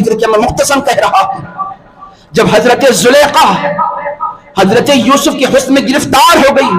ذکر کیا، میں مختصر کہہ رہا ہوں. جب حضرت زلیخا حضرت یوسف کے حسن میں گرفتار ہو گئی،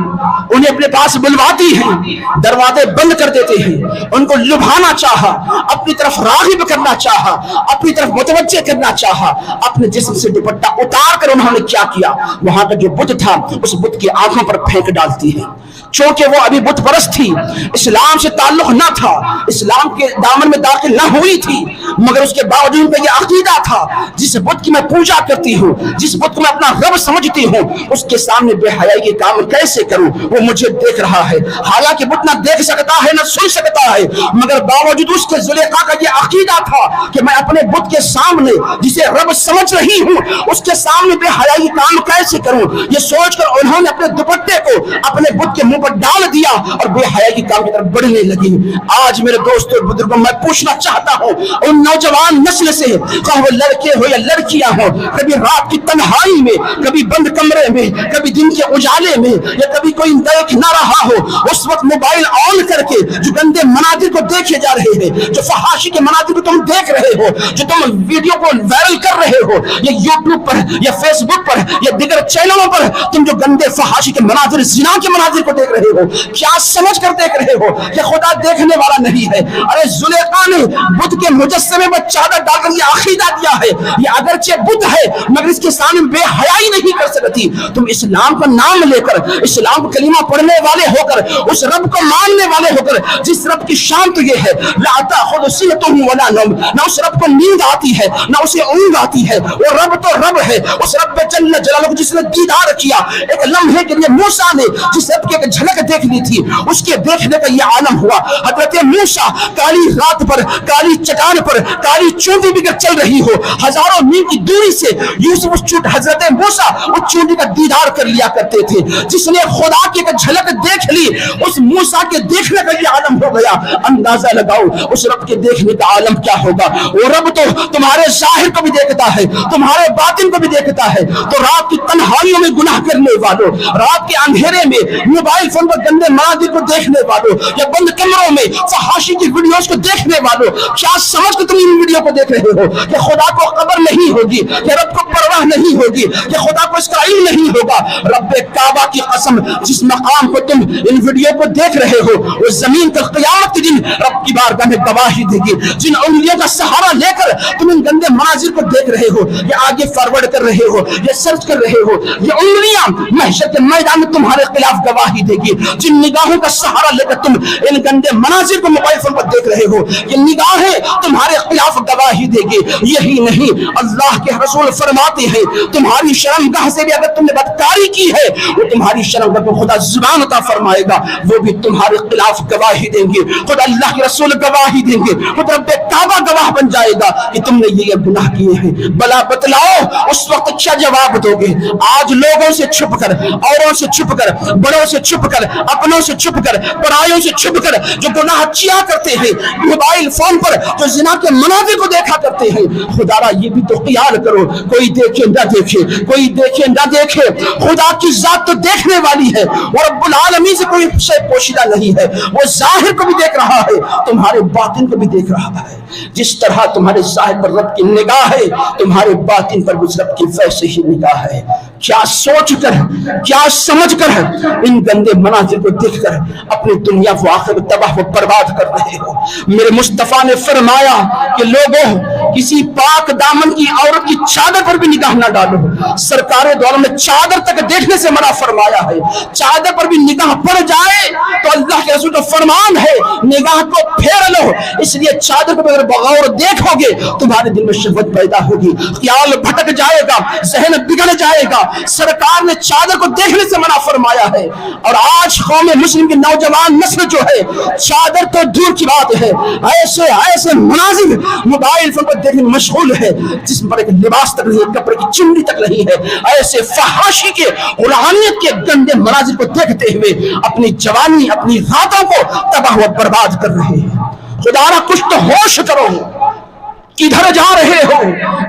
انہیں اپنے پاس بلواتی ہیں، دروازے بند کر دیتے ہیں، ان کو لبھانا چاہا، اپنی طرف راغب کرنا چاہا، اپنی طرف متوجہ کرنا چاہا، اپنے جسم سے دوپٹہ اتار کر انہوں نے کیا کیا، وہاں کا جو بت تھا اس بت کی آنکھوں پر پھینک ڈالتی ہے. چونکہ وہ ابھی بت پرست تھی، اسلام سے تعلق نہ تھا، اسلام کے دامن میں داخل نہ ہوئی تھی، مگر اس کے باوجود میں یہ عقیدہ تھا جس بت کی میں پوجا کرتی ہوں، جس بت کو میں اپنا رب سمجھتی ہوں، اس کے سامنے بے حیائی کے کام کیسے کروں، وہ مجھے دیکھ رہا ہے. حالانکہ بت نہ دیکھ سکتا ہے نہ سن سکتا ہے، مگر باوجود اس کے زلیخا کا یہ عقیدہ تھا کہ میں اپنے بت کے سامنے جسے رب سمجھ رہی ہوں اس کے سامنے بے حیائی کام کیسے کروں. یہ سوچ کر انہوں نے اپنے دوپٹے کو اپنے بت کے منہ پر ڈال دیا اور بے حیائی کی کام کی طرف بڑھنے لگی. آج میرے دوستوں بزرگوں میں پوچھنا چاہتا ہوں ان نوجوان نسل سے، چاہے وہ لڑکے ہو یا لڑکیاں ہو، کبھی رات کی تنہائی میں، کبھی بند کمرے میں، کبھی دن کے اجالے میں، یا کبھی کوئی دیکھ نہ رہا ہو، اس وقت موبائل آن کر کے جو گندے مناظر کو دیکھے جا رہے ہیں، جو فحاشی کے مناظر کو تم دیکھ رہے ہو، جو تم ویڈیو کو وائرل کر رہے ہو، یا یوٹیوب پر یا فیس بک پر یا دیگر چینلوں پر تم جو گندے فحاشی کے مناظر، زنا کے مناظر کو دیکھ رہے ہو، کیا سمجھ کر دیکھ رہے ہو کہ خدا دیکھنے والا نہیں ہے؟ ارے زلیخا نے بت کے مجسمے میں چادر ڈال کر یہ عقیدہ دیا ہے، یہ اگرچہ بت ہے مگر اس کے سامنے بے حیائی نہیں کر سکتی. تم اسلام کا نام لے کر، اسلام کا کلمہ پڑھنے والے ہو کر، اس رب کو ماننے والے ہو کر جس رب کی شان تو یہ ہے لا تأخذ سنۃ ولا نوم، نہ اس رب کو نیند آتی ہے نہ اسے اونگ آتی ہے، وہ رب تو رب ہے، اس رب جل جلالہ جس نے دیدار کیا ایک لمحے کے لیے موسیٰ نے جس رب کی ایک جھلک دیکھنی تھی، اس کے دیکھنے کا یہ عالم ہوا. حضرت موسیٰ کالی رات پر، کالی چٹان پر، کالی چونٹی بھی چل رہی ہو، ہزاروں میل کی دوری سے یوسف حضرت موسیٰ اس چونٹی کا دیدار کر لیا کرتے تھے. جس نے خدا کی ایک جھلک دیکھ لی، اس موسیٰ کے دیکھنے کا یہ عالم ہو گیا. اندازہ لگاؤ اس رب کے دیکھنے کا عالم کیا ہوگا. وہ رب تو تمہارے ظاہر کو بھی دیکھتا ہے، تمہارے باطن کو بھی دیکھتا ہے. تو رات کی تنہائیوں میں گناہ کرنے والوں، رات کے اندھیرے میں موبائل فون پر گندے مناظر کو دیکھنے والوں، یا بند کمروں میں فحاشی کی ویڈیوز کو دیکھنے والوں، کیا سمجھ کے تم ان ویڈیو کو دیکھ رہے ہو کہ خدا کو خبر نہیں ہوگی، کہ رب کو پرواہ نہیں ہوگی، کہ خدا کو اس کا علم نہیں ہوگا. رب کعبہ کی قسم، جس مقام کو تم ان ویڈیو کو دیکھ رہے ہو وہ زمین کا قیامت کے دن رب کی بارگاہ میں گواہی دے گی. جن انگلیوں کا سہارا لے کر تم ان گندے مناظر کو دیکھ رہے ہو، یہ آگے فارورڈ کر رہے ہو، یہ سرچ کر رہے ہو، یہ انگلیاں محشر کے میدان میں تمہارے خلاف گواہی دے گی. جن نگاہوں کا سہارا لے کر تم ان گندے مناظر کو موبائل فون پر دیکھ رہے ہو، یہ نگاہیں تمہارے خلاف گواہی دے گی. یہی نہیں، اللہ کے رسول فرماتے ہیں تمہاری شرمگاہ سے بھی اگر تم نے بدکاری کی ہے، وہ تمہاری شرمگاہ کو خدا زبان عطا فرمائے گا، وہ بھی تمہارے خلاف گواہی دیں گے. خدا اللہ کے رسول گواہی دیں گے، خدا رب کعبہ گواہ بن جائے گا کہ تم نے یہ گناہ کیے ہیں. بلا بتلاؤ اس وقت کیا جواب دو گے؟ آج لوگوں سے چھپ کر، اوروں سے چھپ کر، بڑوں سے چھپ کر، اپنوں سے چھپ کر، پرایوں سے چھپ کر جو گناہ کیا کرتے ہیں، موبائل فون پر جو زنا کے مناظر کو دیکھا کرتے ہیں، خدا را یہ بھی تو خیال کرو، کوئی دیکھے نہ دیکھے، کوئی دیکھے نہ دیکھے، خدا کی ذات تو دیکھنے والی ہے. وہ رب العالمین سے کوئی شے پوشیدہ نہیں ہے، وہ ظاہر کو بھی دیکھ رہا ہے، تمہارے باطن کو بھی دیکھ رہا ہے. جس طرح تمہارے ظاہر پر رب کی نگاہ ہے، تمہارے باطن پر اس رب کی ویسے ہی نگاہ ہے. کیا سوچ کر، کیا سمجھ کر ان گندے مناظر کو دیکھ کر اپنی دنیا کو آخر تباہ و برباد کر رہے ہو؟ میرے مصطفیٰ نے فرمایا کہ لوگوں کسی پاک دامن کی عورت کی چادر پر بھی نگاہ نہ ڈالو. سرکار دو عالم نے چادر تک دیکھنے سے منع فرمایا ہے. چادر پر بھی نگاہ پڑ جائے تو اللہ کے رسول کا فرمان ہے نگاہ کو پھیر لو. اس لیے چادر کو اگر بغور دیکھو گے تمہارے دل میں شہوت پیدا ہوگی، خیال بھٹک جائے گا، ذہن بگڑ جائے گا. سرکار نے چادر کو دیکھنے سے منع فرمایا ہے. اور آج قوم مسلم کی نوجوان نسل جو ہے چادر تو دور کی بات ہے، ایسے مناظر موبائل فون پر دیکھنے مشغول ہے جسم پر ایک لباس تک نہیں ہے، کپڑے کی چمڑی تک نہیں ہے. ایسے فحاشی کے، روحانیت کے گندے مناظر کو دیکھتے ہوئے اپنی جوانی، اپنی راتوں کو تباہ و برباد کر رہے ہیں. خدا را کچھ تو ہوش کرو، کدھر جا رہے ہو؟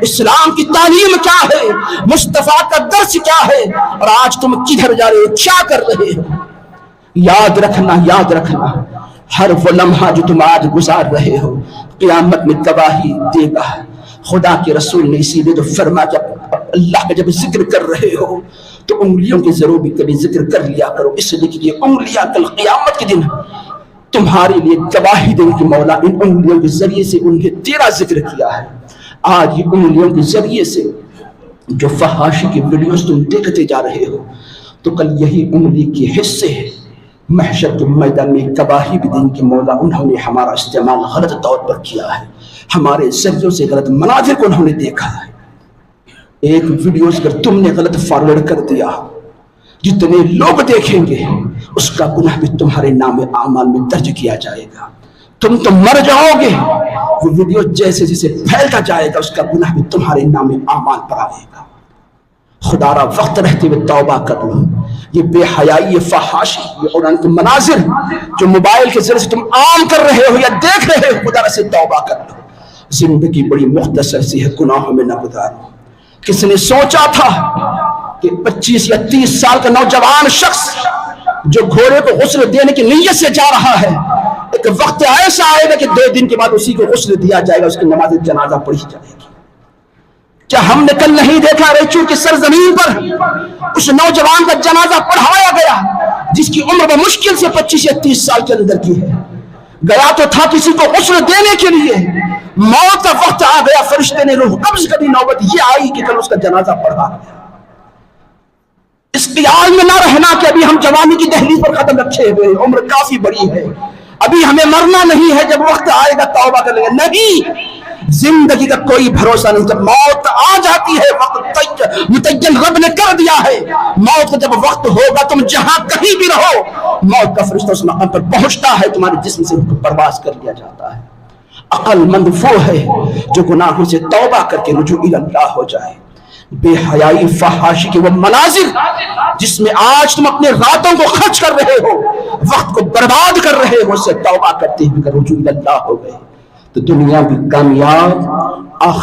اسلام کی تعلیم کیا ہے؟ مصطفیٰ کا درس کیا ہے؟ اور آج تم کدھر جا رہے ہو؟ کیا کر رہے ہو؟ یاد رکھنا، یاد رکھنا، ہر وہ لمحہ جو تم آج گزار رہے ہو قیامت میں گواہی دے گا. خدا کے رسول نے اسی لیے تو فرما کہ اللہ کا جب ذکر کر رہے ہو تو انگلیوں کے ضرور بھی کبھی ذکر کر لیا کرو، اس لیے کہ یہ انگلیاں کل قیامت کے دن تمہارے لیے گواہی دیں کہ مولا ان انگلیوں کے ذریعے سے انہیں تیرا ذکر کیا ہے۔ آج یہ انگلیوں کے ذریعے سے جو فحاشی کی ویڈیوز تم دیکھتے جا رہے ہو تو کل یہی انگلی کے حصے محشر کے میدان میں گواہی بھی دیں کہ مولا انہوں نے ہمارا استعمال غلط طور پر کیا ہے، ہمارے ذریعوں سے غلط مناظر کو انہوں نے دیکھا ہے۔ ایک ویڈیوز اگر تم نے غلط فارورڈ کر دیا، جتنے لوگ دیکھیں گے اس کا گناہ بھی تمہارے نام اعمال میں درج کیا جائے گا، تم تو مر جاؤ گے، وہ ویڈیو جیسے جیسے پھیلتا جائے گا اس کا گناہ بھی تمہارے نام اعمال پر آئے گا۔ خدا را وقت رہتے ہوئے توبہ کر لو، یہ بے حیائی، یہ فحاشی، یہ قرآن کے مناظر جو موبائل کے ذریعے سے تم عام کر رہے ہو یا دیکھ رہے ہو، خدا را سے توبہ کر لو۔ زندگی بڑی مختصر سی ہے، گناہوں میں نہ گزارو۔ کس نے سوچا تھا کہ 25 یا 30 سال کا نوجوان شخص جو گھوڑے کو غسل دینے کی نیت سے جا رہا ہے، ایک وقت ایسا آئے گا کہ 2 دن کے بعد اسی کو غسل دیا جائے گا، اس کی نماز جنازہ پڑھی جائے گی۔ کیا ہم نے کل نہیں دیکھا ریچو کی سرزمین پر اس نوجوان کا جنازہ پڑھایا گیا جس کی عمر بمشکل سے 25 یا 30 سال کے اندر کی ہے؟ گیا تو تھا کسی کو غسل دینے کے لیے، موت کا وقت آ گیا، فرشتے نے روح قبض کری، نوبت یہ آئی کہ کل اس کا جنازہ پڑھا گیا۔ اس خیال میں نہ رہنا کہ ابھی ہم جوانی کی دہلیز پر قدم رکھے ہوئے، عمر کافی بڑی ہے، ابھی ہمیں مرنا نہیں ہے، جب وقت آئے گا توبہ کر لیں گے۔ نہیں، زندگی کا کوئی بھروسہ نہیں، جب موت آ جاتی ہے وقت متعین رب نے کر دیا ہے، موت کا جب وقت ہوگا تم جہاں کہیں بھی رہو، موت کا فرشتہ اس مقام پر پہنچتا ہے، تمہارے جسم سے پرواز کر لیا جاتا ہے۔ عقل مند وہ ہے جو گناہوں سے توبہ کر کے رجوع اللہ ہو جائے۔ بے حیائی، فحاشی کے وہ مناظر جس میں آج تم اپنے راتوں کو خرچ کر رہے ہو، وقت کو برباد کر رہے ہو، اس سے توبہ کرتے ہوئے رجوع اللہ ہو گئے تو دنیا بھی کامیاب، آخر